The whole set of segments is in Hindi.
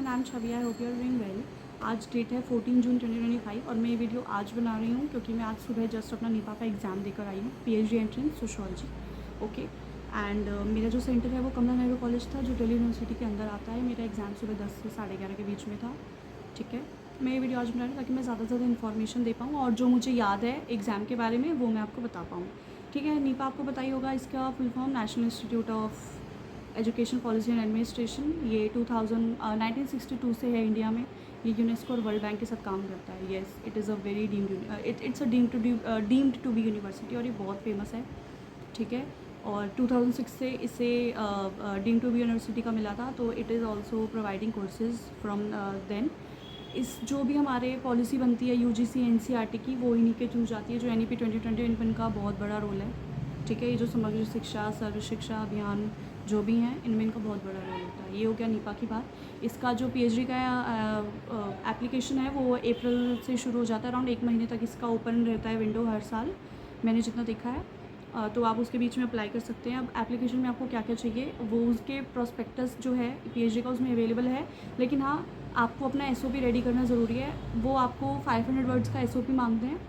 Everyone, I am Chhavi. I hope you are doing well. आज डेट है 14 जून 2025 और मैं ये वीडियो आज बना रही हूँ क्योंकि मैं आज सुबह जस्ट अपना नीपा का एग्ज़ाम देकर आई हूँ, PhD entrance sociology. Okay. And मेरा जो सेंटर है वो कमला नेहरू कॉलेज था, जो दिल्ली यूनिवर्सिटी के अंदर आता है। मेरा एग्ज़ाम सुबह 10 से 11:30 के बीच में था। ठीक है, मैं ये वीडियो आज बना रही हूँ ताकि मैं ज़्यादा से ज़्यादा इन्फॉर्मेशन दे पाऊँ और जो मुझे याद है एग्ज़ाम के बारे में वो मैं आपको बता पाऊँ। ठीक है, नीपा आपको पता ही होगा, इसका full form national institute of education policy and administration. ये 1962 से है इंडिया में। ये यूनेस्को और वर्ल्ड बैंक के साथ काम करता है। Yes, it is a very it's a deemed to be university और ये बहुत फेमस है। ठीक है, और 2006 से इसे डीम्ड टू बी यूनिवर्सिटी का मिला था। तो it is also providing courses from then. इस जो भी हमारे पॉलिसी बनती है यूजीसी एनसीईआरटी की, वो इन्हीं के थ्रू जाती है। जो एनईपी 2020 इनका बहुत बड़ा रोल है। ठीक है, ये जो समग्र शिक्षा, सर्व शिक्षा अभियान जो भी हैं, इनमें इनका बहुत बड़ा रोल होता है। ये हो गया नीपा की बात। इसका जो पीएचडी का एप्लीकेशन है वो अप्रैल से शुरू हो जाता है। अराउंड 1 महीने तक इसका ओपन रहता है विंडो हर साल, मैंने जितना देखा है। तो आप उसके बीच में अप्लाई कर सकते हैं। अब एप्लीकेशन में आपको क्या क्या चाहिए, वो उसके प्रोस्पेक्टस जो है पीएचडी का उसमें अवेलेबल है। लेकिन हाँ, आपको अपना एसओपी रेडी करना ज़रूरी है। वो आपको 500 वर्ड्स का एसओपी मांगते हैं,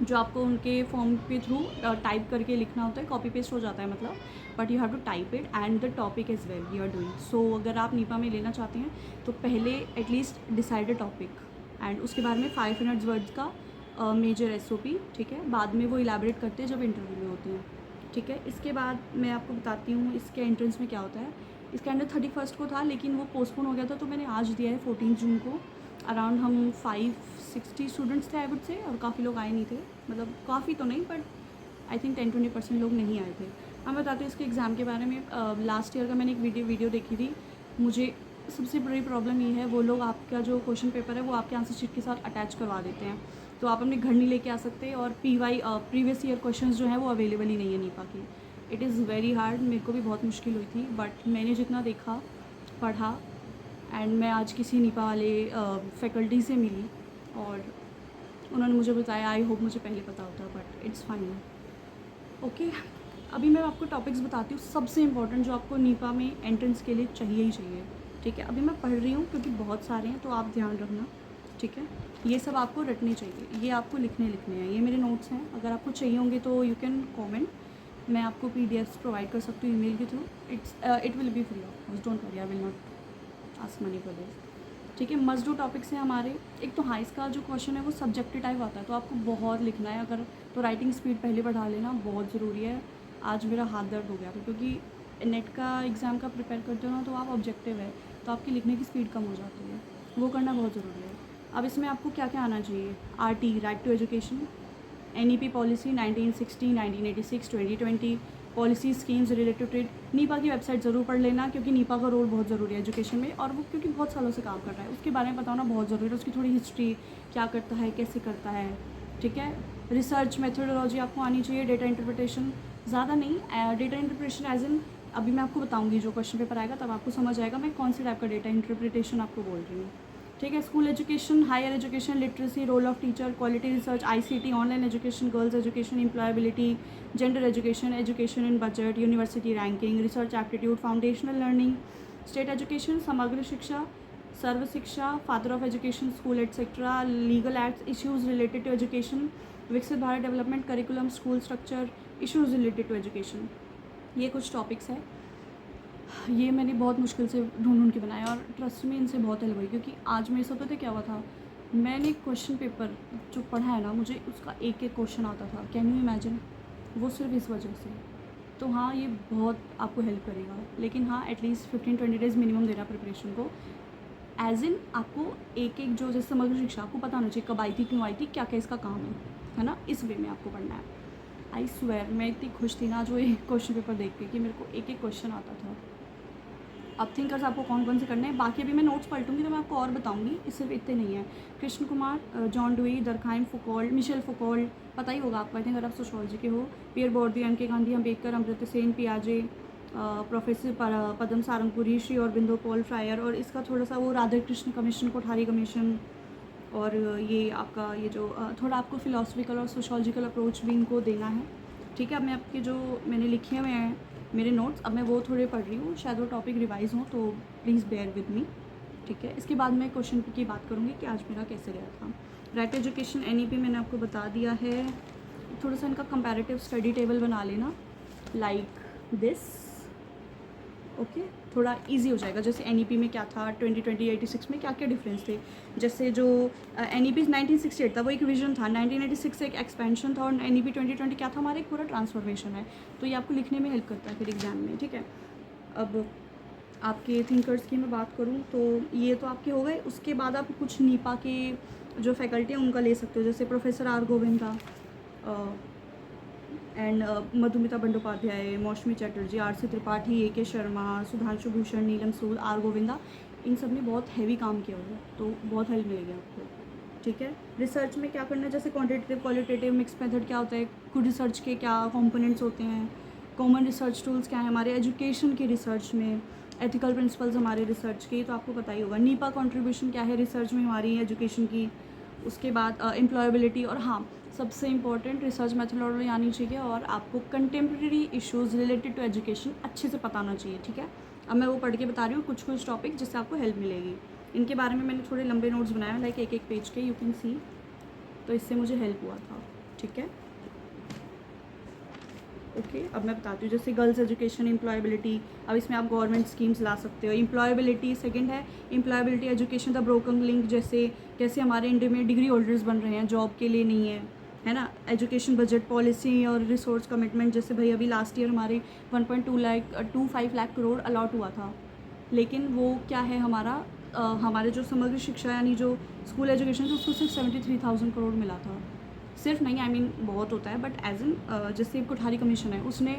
जो आपको उनके फॉर्म के थ्रू टाइप करके लिखना होता है। कॉपी पेस्ट हो जाता है मतलब, but you have to type it and the topic is well you are doing. So अगर आप नीपा में लेना चाहते हैं तो पहले at least decide a topic and उसके बारे में 500 वर्ड्स का मेजर एसओपी। ठीक है, बाद में वो इलेबरेट करते हैं जब इंटरव्यू में होते हैं। ठीक है, इसके बाद मैं आपको बताती हूँ इसके एंट्रेंस में क्या होता है। इसका एंड 31 को था, लेकिन वो पोस्टपोन हो गया था, तो मैंने आज दिया है 14 जून को। अराउंड हम 560 स्टूडेंट्स थे आई वुड से, और काफ़ी लोग आए नहीं थे। मतलब काफ़ी तो नहीं, बट आई थिंक 10-20% लोग नहीं आए थे। मैं बताती हूँ इसके एग्ज़ाम के बारे में। लास्ट ईयर का मैंने एक वीडियो देखी थी। मुझे सबसे बड़ी प्रॉब्लम ये है, वो लोग आपका जो क्वेश्चन पेपर है वो आपके आंसर शीट के साथ अटैच करवा देते हैं। तो आप अपने घर नहीं लेके आ सकते, और प्रीवियस ईयर क्वेश्चंस जो हैं वो अवेलेबल ही नहीं है नीपा की। It is very hard. मेरे को भी बहुत मुश्किल हुई थी, बट मैंने जितना देखा, पढ़ा, एंड मैं आज किसी नीपा वाले फैकल्टी से मिली और उन्होंने मुझे बताया। आई होप मुझे पहले पता होता, बट इट्स फाइन। ओके, अभी मैं आपको टॉपिक्स बताती हूँ सबसे इंपॉर्टेंट जो आपको नीपा में एंट्रेंस के लिए चाहिए ही चाहिए। ठीक है, अभी मैं पढ़ रही हूँ क्योंकि बहुत सारे हैं, तो आप ध्यान रखना। ठीक है, ये सब आपको रटने चाहिए, ये आपको लिखने हैं। ये मेरे नोट्स हैं, अगर आपको चाहिए होंगे तो यू कैन कॉमेंट। मैं आपको पीडीएफ्स प्रोवाइड कर सकती हूँ ईमेल के through. It will be free of cost, don't worry, I will not ask money for this. ठीक है, मस्ट डू टॉपिक्स हैं हमारे। एक तो हाँ, इसका जो क्वेश्चन है वो सब्जेक्टिव टाइप आता है, तो आपको बहुत लिखना है। अगर तो राइटिंग स्पीड पहले बढ़ा लेना, बहुत ज़रूरी है। आज मेरा हाथ दर्द हो गया था क्योंकि नेट का एग्ज़ाम का प्रिपेयर करते हो ना, तो आप ऑब्जेक्टिव है, तो आपकी लिखने की स्पीड कम हो जाती है, वो करना बहुत ज़रूरी है। अब इसमें आपको क्या क्या आना चाहिए। RT, right to education, NEP policy 1960, 1986, 2020, policy schemes related trade. NIEPA की वेबसाइट ज़रूर पढ़ लेना, क्योंकि नीपा का रोल बहुत ज़रूरी है एजुकेशन में, और वो क्योंकि बहुत सालों से काम कर रहा है, उसके बारे में बताना बहुत ज़रूरी है। उसकी थोड़ी हिस्ट्री, क्या करता है, कैसे करता है। ठीक है, रिसर्च मेथोडोलॉजी आपको आनी चाहिए। डेटा इंटरप्रिटेशन ज़्यादा नहीं, डेटा इंटरप्रिटेशन एज इन, अभी मैं आपको बताऊँगी जो क्वेश्चन पेपर आएगा तब आपको समझ आएगा मैं कौन सी टाइप का डेटा इंटरप्रिटेशन आपको बोल रही हूँ। ठीक है, school education, higher education, literacy, role of teacher, quality research, ICT, online education, girls education, employability, gender education, education in budget, university ranking, research aptitude, foundational learning, state education, Samagra Shiksha, Sarva Shiksha, father of education, school etcetera, legal acts, issues related to education, Viksit Bharat development curriculum, school structure, issues related to education. ये कुछ टॉपिक्स हैं। ये मैंने बहुत मुश्किल से ढूंढ के बनाया, और ट्रस्ट में इनसे बहुत हेल्प हुई, क्योंकि आज मेरे साथ पता है क्या हुआ था। मैंने क्वेश्चन पेपर जो पढ़ा है ना, मुझे उसका एक एक क्वेश्चन आता था। कैन यू इमेजिन, वो सिर्फ इस वजह से। तो हाँ, ये बहुत आपको हेल्प करेगा। लेकिन हाँ, एटलीस्ट 15-20 डेज़ मिनिमम देना प्रिपरेशन को। एज इन आपको एक एक जो, जैसे समग्र शिक्षा, आपको पता होना चाहिए कब आई थी, क्यों आई थी, क्या क्या इसका काम है ना। इस वे में आपको पढ़ना है। आई स्वेयर, मैं इतनी खुश थी ना जो एक क्वेश्चन पेपर देख के, कि मेरे को एक एक क्वेश्चन आता था। अब थिंकर्स आपको कौन कौन से करने हैं, बाकी अभी मैं नोट्स पलटूंगी तो मैं आपको और बताऊंगी। इस सिर्फ इतने नहीं है। Krishna Kumar, John Dewey, Durkheim Foucault, Michel Foucault, पता ही होगा आपको आई थिंक, अगर आप सोशोलॉजी के हो। पियर बोर्दियन, के गांधी, अम्बेडकर, अमृत सेन, पियाजे, प्रोफेसर पदम सारंगपुरी, श्री अरबिंदो, पॉल फ्रायर, और इसका थोड़ा सा वो राधा कृष्ण कमीशन, कोठारी कमीशन, और ये आपका ये जो थोड़ा आपको फिलोसफिकल और सोशोलॉजिकल अप्रोच भी इनको देना है। ठीक है, अब मैं आपके जो मैंने लिखे हुए हैं मेरे नोट्स, अब मैं वो थोड़े पढ़ रही हूँ, शायद वो टॉपिक रिवाइज़ हों, तो प्लीज़ बेयर विद मी। ठीक है। इसके बाद मैं क्वेश्चन की बात करूँगी कि आज मेरा कैसे गया था। राइट एजुकेशन NEP मैंने आपको बता दिया है। थोड़ा सा इनका कंपैरेटिव स्टडी टेबल बना लेना लाइक दिस, ओके। थोड़ा इजी हो जाएगा। जैसे NEP में क्या था, 2020 86 में क्या क्या डिफरेंस थे। जैसे जो NEP 1968 था वो एक विजन था, 1986 एक एक्सपेंशन था, और NEP 2020 क्या था, हमारा एक पूरा ट्रांसफॉर्मेशन है। तो ये आपको लिखने में हेल्प करता है फिर एग्जाम में, ठीक है। अब आपके थिंकर्स की मैं बात करूँ तो ये तो आपके हो गए। उसके बाद आप कुछ नीपा के जो फैकल्टी हैं उनका ले सकते हो, जैसे professor R Govinda and Madhumita Bandopadhyay, Mausumi Chatterjee, RC Tripathi, AK Sharma, Sudhanshu Bhushan, Neelam Sood, R Govinda, इन सब ने बहुत हैवी काम किया हुआ है, तो बहुत हेल्प मिलेगी आपको, ठीक है। रिसर्च में क्या करना है, जैसे क्वांटिटेटिव क्वालिटेटिव मिक्स मेथड क्या होता है, खुद रिसर्च के क्या कंपोनेंट्स होते हैं, कॉमन रिसर्च टूल्स क्या है हमारे एजुकेशन के रिसर्च में, एथिकल प्रिंसिपल्स हमारे रिसर्च के, तो आपको पता ही होगा। नीपा कंट्रीब्यूशन क्या है रिसर्च में हमारी एजुकेशन की। उसके बाद एम्प्लॉयबिलिटी, और हाँ सबसे इम्पॉर्टेंट रिसर्च मेथोडोलॉजी आनी चाहिए, और आपको contemporary issues related to education अच्छे से पता होना चाहिए, ठीक है। अब मैं वो पढ़ के बता रही हूँ कुछ कुछ टॉपिक जिससे आपको हेल्प मिलेगी। इनके बारे में मैंने थोड़े लंबे नोट्स बनाए हैं, लाइक एक पेज के, यू कैन सी, तो इससे मुझे हेल्प हुआ था, ठीक है। ओके अब मैं बताती हूँ, जैसे गर्ल्स एजुकेशन एम्प्लॉयबिलिटी, अब इसमें आप गवर्नमेंट स्कीम्स ला सकते हो। एम्प्लॉयबिलिटी सेकंड है, employability education the broken link, जैसे कैसे हमारे इंडिया में डिग्री होल्डर्स बन रहे हैं, जॉब के लिए नहीं है ना। एजुकेशन बजट पॉलिसी और रिसोर्स कमिटमेंट, जैसे भाई अभी लास्ट ईयर हमारे 1.25 लाख करोड़ अलॉट हुआ था, लेकिन वो क्या है हमारा हमारे जो समग्र शिक्षा यानी जो स्कूल एजुकेशन था उसको सिर्फ 73,000 करोड़ मिला था। सिर्फ नहीं, आई मीन बहुत होता है, बट एज एन जैसे कोठारी कमीशन है उसने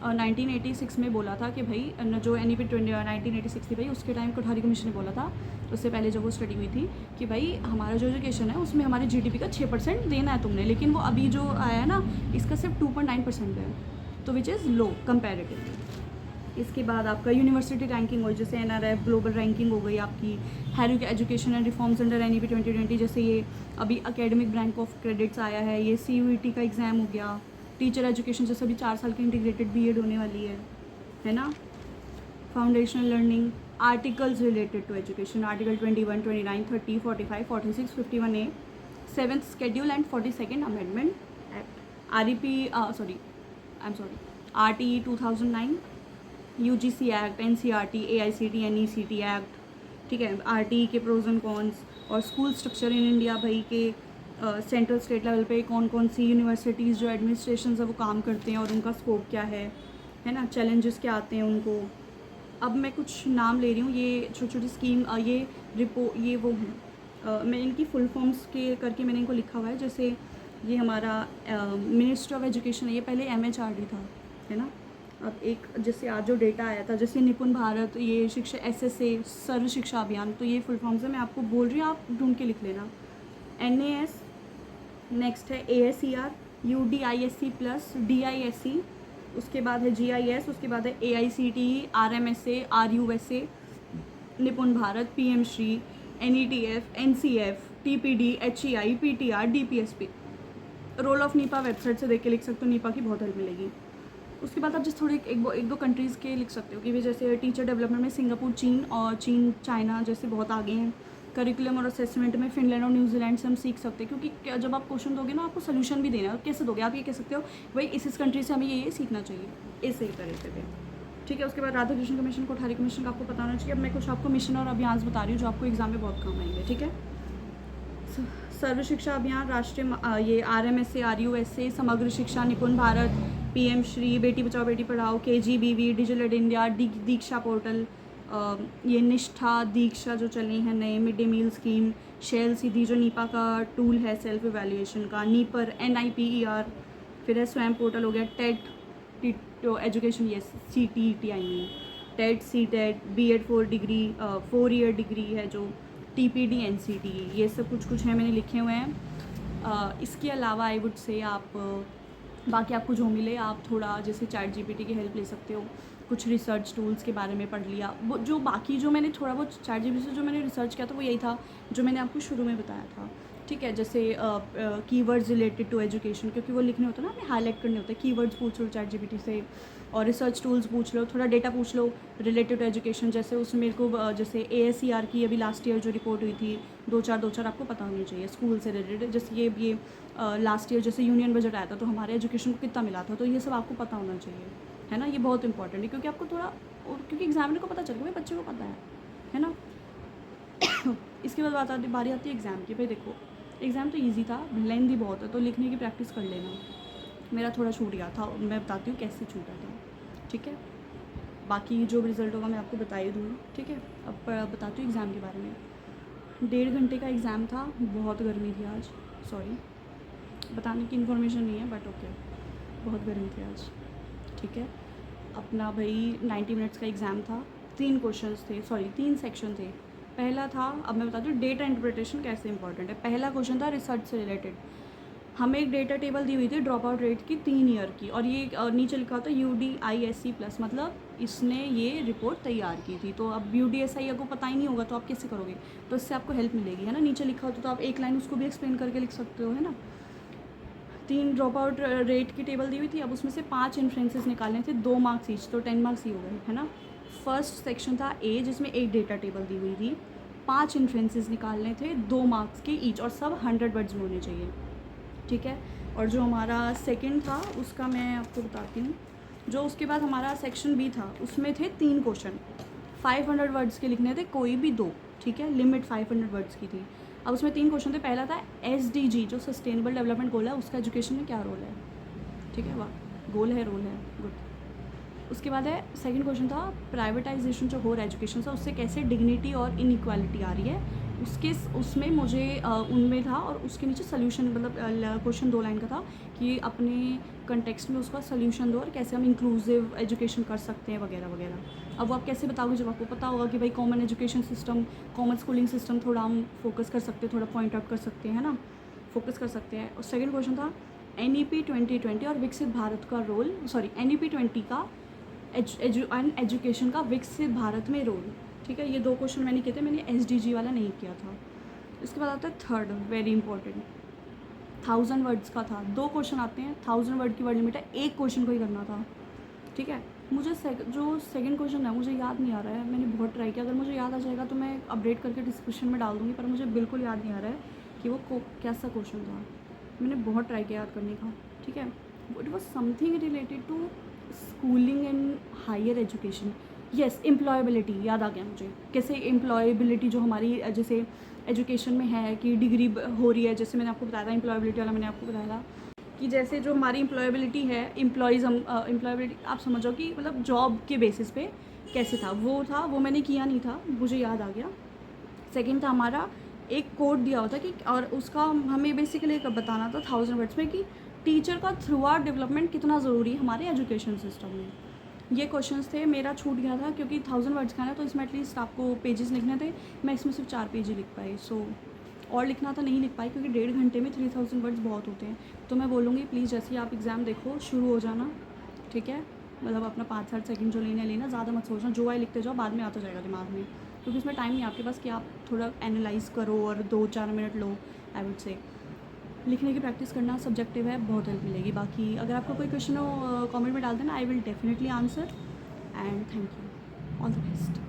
1986 में बोला था कि भाई जो NEP 1986 थी भाई, उसके टाइम कोठारी कमीशन ने बोला था, उससे पहले जब वो स्टडी हुई थी, कि भाई हमारा जो एजुकेशन है उसमें हमारी GDP का 6% देना है तुमने, लेकिन वो अभी जो आया है ना इसका सिर्फ 2.9% है, तो विच इज़ लो कंपेरेटिवली। इसके बाद आपका यूनिवर्सिटी रैंकिंग हो, जैसे NRF ग्लोबल रैंकिंग हो गई आपकी, Herrick education and reforms under NEP 2020, जैसे ये अभी एकेडमिक बैंक ऑफ क्रेडिट्स आया है, ये CUET का एग्ज़ाम हो गया। टीचर एजुकेशन जैसे अभी 4 साल की इंटीग्रेटेड BEd होने वाली है ना। Foundational learning, articles related to education, article 21, 29, 30, 45, 46, 51A, 7th schedule and 42nd amendment act, RTE 2009, UGC act, NCERT, AICT, NECT act, ठीक है। RTE के प्रोज एंड कॉन्स, और स्कूल स्ट्रक्चर इन इंडिया भाई के सेंट्रल स्टेट लेवल पे कौन कौन सी यूनिवर्सिटीज़ जो एडमिनिस्ट्रेशन है वो काम करते हैं और उनका स्कोप क्या है ना, चैलेंजेस क्या आते हैं उनको। अब मैं कुछ नाम ले रही हूँ, ये छोटी छोटी स्कीम, ये रिपोर्ट, ये वो हैं, मैं इनकी फुल फॉर्म्स के करके मैंने इनको लिखा हुआ है। जैसे ये हमारा मिनिस्ट्री ऑफ एजुकेशन है, ये पहले MHRD था, है ना। अब एक जैसे आज जो डेटा आया था, जैसे निपुण भारत, ये शिक्षा SSA सर्व शिक्षा अभियान, तो ये फुल फॉर्म्स है, मैं आपको बोल रही हूँ, आप ढूंढ के लिख लेना। NAS, नेक्स्ट है ASER, UDISC प्लस, DISC, उसके बाद है GIS, उसके बाद है AICTE, RMSA, RUSA, Nipun Bharat, PM Shri, NETF, NCF, TPD, HEI, PTR, DPSP। Role of NIEPA website से देख के लिख सकते हो, नीपा की बहुत हेल्प मिलेगी। उसके बाद आप जैसे थोड़े एक दो कंट्रीज़ के लिख सकते हो कि भाई जैसे टीचर डेवलपमेंट में सिंगापुर, चीन चाइना जैसे बहुत आगे हैं। करिकुलम और असेसमेंट में फिनलैंड और न्यूजीलैंड से हम सीख सकते हैं, क्योंकि जब आप क्वेश्चन दोगे ना आपको सोल्यूशन भी देना है, और कैसे दोगे आप ये कह सकते हो भाई इस कंट्री से हमें ये सीखना चाहिए, इस सही तरीके से, ठीक है। उसके बाद राधा कृष्ण कमीशन, कोठारी कमीशन का आपको पता होना चाहिए। अब मैं कुछ आपको मिशन और अभियान बता रही हूँ जो आपको एग्जाम में बहुत काम आएंगे, ठीक है। सर्व शिक्षा अभियान, राष्ट्रीय ये RMSA, RUSA, समग्र शिक्षा, निपुण Bharat, PM Shri, Beti Bachao Beti Padhao, KGBV, digital India, Diksha portal, ये निष्ठा दीक्षा जो चली हैं नए, mid day meal scheme, Shaala Siddhi जो नीपा का टूल है सेल्फ इवैल्यूएशन का, नीपर NIPER, फिर है स्वयं पोर्टल हो गया, टेट एजुकेशन, ये CTET I mean, TET CTET, B.Ed 4 year degree है जो TPD NCT, ये सब कुछ है मैंने लिखे हुए हैं। इसके अलावा आई वुड से आप बाकी आपको जो मिले आप थोड़ा जैसे ChatGPT की हेल्प ले सकते हो, कुछ रिसर्च टूल्स के बारे में पढ़ लिया। वो जो बाकी जो मैंने थोड़ा बहुत ChatGPT से जो मैंने रिसर्च किया था वो यही था जो मैंने आपको शुरू में बताया था। ठीक है, जैसे कीवर्ड्स रिलेटेड टू एजुकेशन, क्योंकि वो लिखने होते हैं ना, हमें हाईलाइट करने होते हैं। कीवर्ड्स पूछ लो ChatGPT से, और रिसर्च टूल्स पूछ लो, थोड़ा डेटा पूछ लो रिलेटेड टू एजुकेशन। जैसे उसमें मेरे को जैसे ASER की अभी लास्ट ईयर जो रिपोर्ट हुई थी, 2-4 आपको पता होनी चाहिए स्कूल से रिलेटेड। जैसे ये लास्ट ईयर जैसे यूनियन बजट आया था, तो हमारे एजुकेशन को कितना मिला था, तो ये सब आपको पता होना चाहिए, है ना। ये बहुत इंपॉर्टेंट है, क्योंकि आपको थोड़ा, क्योंकि एग्जामिनर को पता चल गया भाई बच्चे को पता है ना। इसके बाद बारी आती है एग्ज़ाम की। भाई देखो, एग्ज़ाम तो इजी था, लेंथी बहुत है, तो लिखने की प्रैक्टिस कर लेना। मेरा थोड़ा छूट गया था, मैं बताती हूँ कैसे छूटा था, ठीक है। बाकी जो रिज़ल्ट होगा मैं आपको बता ही दूँगी, ठीक है। अब बताती हूँ एग्ज़ाम के बारे में। 1.5 घंटे का एग्ज़ाम था, बहुत गर्मी थी आज, सॉरी बताने की इन्फॉर्मेशन नहीं है, बट ओके, बहुत गर्मी थी आज, ठीक है। अपना भाई 90 मिनट्स का एग्ज़ाम था, 3 क्वेश्चंस थे, सॉरी 3 सेक्शन थे। पहला था, अब मैं बताती हूँ डेटा इंटरप्रिटेशन कैसे इंपॉर्टेंट है। पहला क्वेश्चन था रिसर्च से रिलेटेड। हमें एक डेटा टेबल दी हुई थी ड्रॉप आउट रेट की 3 ईयर की, और ये नीचे लिखा होता UDISC+, मतलब इसने ये रिपोर्ट तैयार की थी। तो अब UDSI आपको पता ही नहीं होगा तो आप कैसे करोगे, तो इससे आपको हेल्प मिलेगी, है ना। नीचे लिखा होता तो आप एक लाइन उसको भी एक्सप्लेन करके लिख सकते हो, है ना। 3 ड्रॉप आउट रेट की टेबल दी हुई थी। अब उसमें से 5 इन्फ्लुएंसेस निकालने थे, 2 मार्क्स ईच, तो 10 मार्क्स ही हो गए, है ना। फर्स्ट सेक्शन था A, जिसमें एक डेटा टेबल दी हुई थी, 5 इन्फ्लुएंसेस निकालने थे, 2 मार्क्स के ईच, और सब 100 वर्ड्स में होने चाहिए, ठीक है। और जो हमारा सेकंड था उसका मैं आपको बताती हूँ। जो उसके बाद हमारा सेक्शन B था, उसमें थे 3 क्वेश्चन, 500 वर्ड्स के लिखने थे, कोई भी 2, ठीक है। लिमिट 500 वर्ड्स की थी। अब उसमें 3 क्वेश्चन थे। पहला था SDG, जो सस्टेनेबल डेवलपमेंट गोल है, उसका एजुकेशन में क्या रोल है, ठीक है। वाह, गोल है, रोल है, गुड। उसके बाद है सेकंड क्वेश्चन था प्राइवेटाइजेशन जो हो रहा है एजुकेशन से, उससे कैसे डिग्निटी और इनइक्वालिटी आ रही है, उसमें मुझे उनमें था, और उसके नीचे सोल्यूशन, मतलब क्वेश्चन 2 लाइन का था कि अपने कंटेक्स्ट में उसका सोल्यूशन दो, और कैसे हम इंक्लूसिव एजुकेशन कर सकते हैं वगैरह वगैरह। अब वो आप कैसे बताओगे जब आपको पता होगा कि भाई common education system, common schooling system थोड़ा हम फोकस कर सकते हैं, थोड़ा पॉइंट आउट कर सकते हैं, है ना, फोकस कर सकते हैं। और सेकेंड क्वेश्चन था NEP 2020 और विकसित भारत का रोल, सॉरी NEP 20 का एजुकेशन का विकसित भारत में रोल, ठीक है। ये 2 क्वेश्चन मैंने किए थे, मैंने SDG वाला नहीं किया था। इसके बाद आता है थर्ड, वेरी इंपॉर्टेंट, 1000 वर्ड्स का था। 2 क्वेश्चन आते हैं, 1000 वर्ड की वर्ड लिमिट है, एक क्वेश्चन को ही करना था, ठीक है। मुझे जो सेकंड क्वेश्चन है मुझे याद नहीं आ रहा है, मैंने बहुत ट्राई किया। अगर मुझे याद आ जाएगा तो मैं अपडेट करके डिस्क्रिप्शन में डाल दूँगी, पर मुझे बिल्कुल याद नहीं आ रहा है कि वो कैसा क्वेश्चन था। मैंने बहुत ट्राई किया याद करने का, ठीक है। It was something related to schooling and higher education, yes, employability, याद आ गया मुझे। कैसे एम्प्लॉयबिलिटी जो हमारी जैसे एजुकेशन में है कि डिग्री हो रही है, जैसे मैंने आपको बताया था एम्प्लॉयबिलिटी वाला, मैंने आपको बताया था कि जैसे जो हमारी एम्प्लॉयबिलिटी है, एम्प्लॉयज़ हम एम्प्लॉयबिलिटी आप समझो कि मतलब जॉब के बेसिस पे कैसे था, वो मैंने किया नहीं था, मुझे याद आ गया। सेकंड था हमारा एक कोड दिया होता कि, और उसका हमें बेसिकली बताना था 1000 वर्ड्स में कि टीचर का थ्रू आउट डेवलपमेंट कितना ज़रूरी है हमारे एजुकेशन सिस्टम में। ये क्वेश्चंस थे, मेरा छूट गया था क्योंकि 1000 वर्ड्स का है, तो इसमें एटलीस्ट आपको पेजेस लिखने थे, मैं इसमें सिर्फ 4 पेज ही लिख पाई। सो और लिखना था, नहीं लिख पाई, क्योंकि 1.5 घंटे में 3000 वर्ड्स बहुत होते हैं। तो मैं बोलूँगी प्लीज़ जैसे ही आप एग्ज़ाम देखो शुरू हो जाना, ठीक है। मतलब अपना 5-8 सेकंड जो लेना ज़्यादा मत सोचना, जो आए लिखते जाओ, बाद में आता जाएगा दिमाग में, क्योंकि इसमें टाइम नहीं आपके पास कि आप थोड़ा एनालाइज करो और 2-4 minute low. I would say लिखने की प्रैक्टिस करना सब्जेक्टिव है, बहुत हेल्प मिलेगी। बाकी अगर आपका कोई क्वेश्चन हो कमेंट में डाल देना, I will definitely answer, and thank you, all the best.